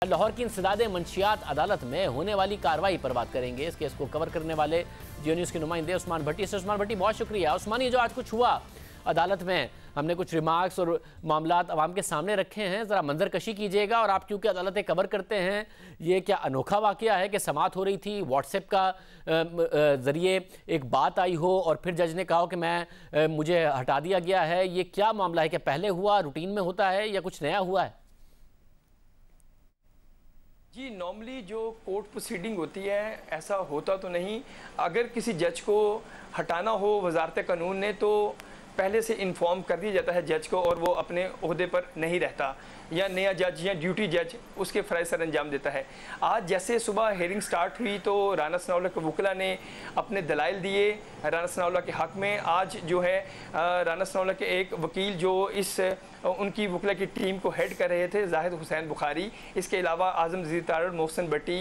लाहौर की इंसदाद मंशियात अदालत में होने वाली कार्रवाई पर बात करेंगे। इस केस को कवर करने वाले जियो न्यूज़ के नुमाइंदे उस्मान भट्टी से। उस्मान भट्टी, बहुत शुक्रिया। उस्मान, ये जो आज कुछ हुआ अदालत में, हमने कुछ रिमार्क्स और मामलात अवाम के सामने रखे हैं, ज़रा मंजर कशी कीजिएगा। और आप क्योंकि अदालतें कवर करते हैं, ये क्या अनोखा वाक़या है कि समाअत हो रही थी, व्हाट्सएप का ज़रिए एक बात आई हो और फिर जज ने कहा हो कि मुझे हटा दिया गया है? ये क्या मामला है? क्या पहले हुआ, रूटीन में होता है, या कुछ नया हुआ है? जी, नॉर्मली जो कोर्ट प्रोसीडिंग होती है ऐसा होता तो नहीं। अगर किसी जज को हटाना हो वजारत कानून ने तो पहले से इन्फॉर्म कर दिया जाता है जज को, और वो अपने ओहदे पर नहीं रहता, या नया जज या ड्यूटी जज उसके फ़राइज़ सर अंजाम देता है। आज जैसे सुबह हेयरिंग स्टार्ट हुई तो राना सनाउल्लाह के वकला ने अपने दलाइल दिए राना सनाउल्लाह के हक़ में। आज जो है राना सनाउल्लाह के एक वकील जो उनकी वकला की टीम को हेड कर रहे थे, जाहिद हुसैन बुखारी, इसके अलावा आज़म ज़ीर तारड़, मोहसिन भट्टी,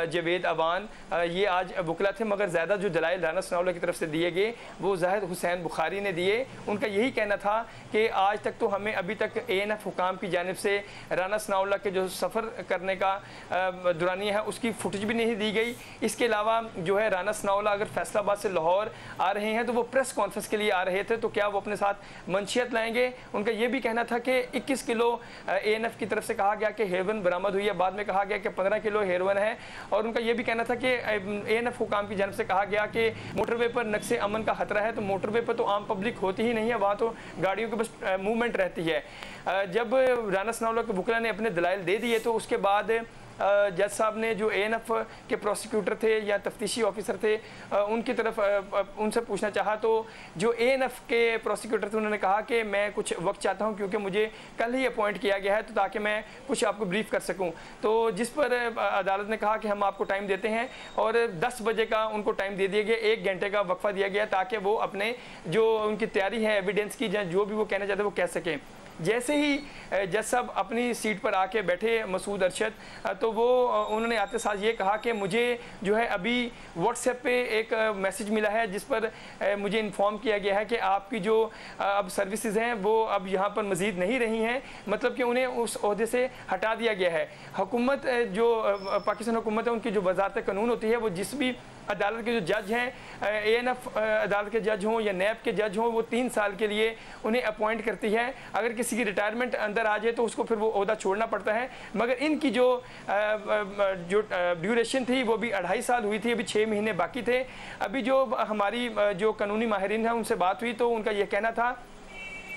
जवेद अवान, ये आज वकला थे। मगर ज़्यादा जो दलाइल राना सनाउल्लाह की तरफ से दिए गए वो जाहिद हुसैन बुखारी ने दिए। उनका यही कहना था कि आज तक तो हमें अभी तक ANF हुकाम की जानिब से राना सनाउल्लाह के जो सफ़र करने का दुरानिया है उसकी फुटेज भी नहीं दी गई। इसके अलावा जो है राना सनाउल्लाह अगर फैसलाबाद से लाहौर आ रहे हैं तो वो प्रेस कॉन्फ्रेंस के लिए आ रहे थे, तो क्या वो अपने साथ मंशियत लाएंगे? उनका ये भी कहना था कि 21 किलो ANF की तरफ से कहा गया कि हेरोइन बरामद हुई है, बाद में कहा गया कि 15 किलो हेरोइन है। और उनका ये भी कहना था कि ANF हुकाम की जानिब से कहा गया कि मोटरवे पर नक्शे अमन का खतरा है, तो मोटरवे पर तो आम पब्लिक होती ही नहीं है, वहाँ तो गाड़ियों की बस मूवमेंट रहती है। जब राना सनाउल्लाह के वकला ने अपने दलाइल दे दिए तो उसके बाद जज साहब ने जो ANF के प्रोसिक्यूटर थे या तफ्तीशी ऑफिसर थे उनकी तरफ उनसे पूछना चाहा, तो जो ANF के प्रोसिक्यूटर थे उन्होंने कहा कि मैं कुछ वक्त चाहता हूं क्योंकि मुझे कल ही अपॉइंट किया गया है, तो ताकि मैं कुछ आपको ब्रीफ कर सकूं। तो जिस पर अदालत ने कहा कि हम आपको टाइम देते हैं, और 10 बजे का उनको टाइम दे दिया गया, 1 घंटे का वक्फा दिया गया ताकि वो अपने जो उनकी तैयारी है एविडेंस की, जो भी वो कहना चाहते हैं वो कह सकें। जैसे ही जज साहब अपनी सीट पर आके बैठे मसूद अरशद, तो वो उन्होंने आते साथ ये कहा कि मुझे जो है अभी व्हाट्सएप पे एक मैसेज मिला है जिस पर मुझे इन्फॉर्म किया गया है कि आपकी जो अब सर्विसेज हैं वो अब यहाँ पर मज़ीद नहीं रही हैं, मतलब कि उन्हें उस ओहदे से हटा दिया गया है। हुकूमत जो पाकिस्तान हुकूमत है उनकी जो वज़ारत कानून होती है वो जिस भी अदालत के जो जज हैं, ANF अदालत के जज हों या NAB के जज हों, वो 3 साल के लिए उन्हें अपॉइंट करती है। अगर किसी की रिटायरमेंट अंदर आ जाए तो उसको फिर वो ओहदा छोड़ना पड़ता है। मगर इनकी जो ड्यूरेशन थी वो भी 2.5 साल हुई थी, अभी 6 महीने बाकी थे। अभी जो हमारी जो कानूनी माहिरीन हैं उनसे बात हुई तो उनका यह कहना था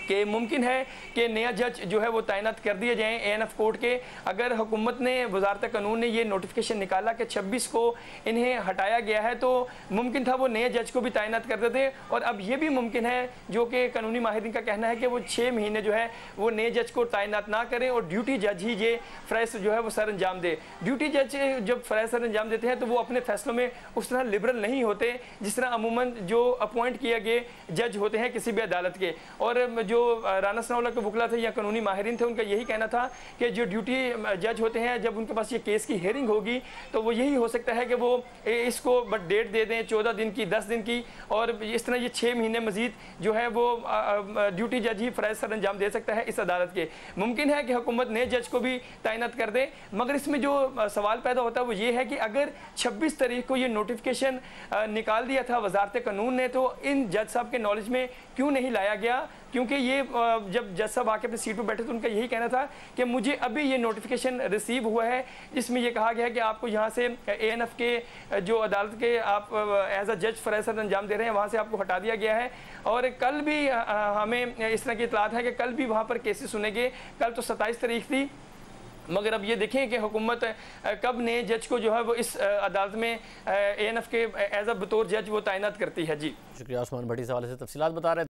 कि मुमकिन है कि नया जज जो है वो तैनात कर दिए जाएँ ANF कोर्ट के। अगर हुकूमत ने वजारत कानून ने ये नोटिफिकेशन निकाला कि 26 को इन्हें हटाया गया है, तो मुमकिन था वो नए जज को भी तैनात कर देते। और अब ये भी मुमकिन है, जो कि कानूनी माहिरीन का कहना है, कि वो 6 महीने जो है वो नए जज को तैनात ना करें और ड्यूटी जज ही ये फ़राइज़ जो है वो सर अंजाम दे। ड्यूटी जज जब फ़राइज़ सर अंजाम देते हैं तो वो अपने फैसलों में उस तरह लिबरल नहीं होते जिस तरह अमूमन जो अपॉइंट किए गए जज होते हैं किसी भी अदालत के। और जो राना सनाउल्लाह के वकला थे या कानूनी माहिरीन थे उनका यही कहना था कि जो ड्यूटी जज होते हैं जब उनके पास ये केस की हेयरिंग होगी तो वो यही हो सकता है कि वो इसको बट डेट दे दें 14 दिन की, 10 दिन की, और इस तरह ये 6 महीने मजीद जो है वो ड्यूटी जज ही फ़राइज़ सर अंजाम दे सकता है इस अदालत के। मुमकिन है कि हुकूमत नए जज को भी तैनात कर दे। मगर इसमें जो सवाल पैदा होता है वो ये है कि अगर 26 तारीख को ये नोटिफिकेशन निकाल दिया था वजारत कानून ने, तो इन जज साहब के नॉलेज में क्यों नहीं लाया गया? क्योंकि ये जब जज साहब आके अपनी सीट पर बैठे तो उनका यही कहना था कि मुझे अभी ये नोटिफिकेशन रिसीव हुआ है जिसमें ये कहा गया है कि आपको यहाँ से ANF के जो अदालत के आप एज अ जज फ़राइज़ सर अंजाम दे रहे हैं वहाँ से आपको हटा दिया गया है। और कल भी हमें इस तरह की इतलात है कि कल भी वहाँ पर केसेस सुनेंगे। कल तो 27 तारीख थी, मगर अब ये देखें कि हुकूमत कब नए जज को जो है वो इस अदालत में ANF के एज अ बतौर जज वो तैनात करती है। जी शुक्रिया उस्मान भट्टी, सवाल से तफसीलात बता रहे हैं।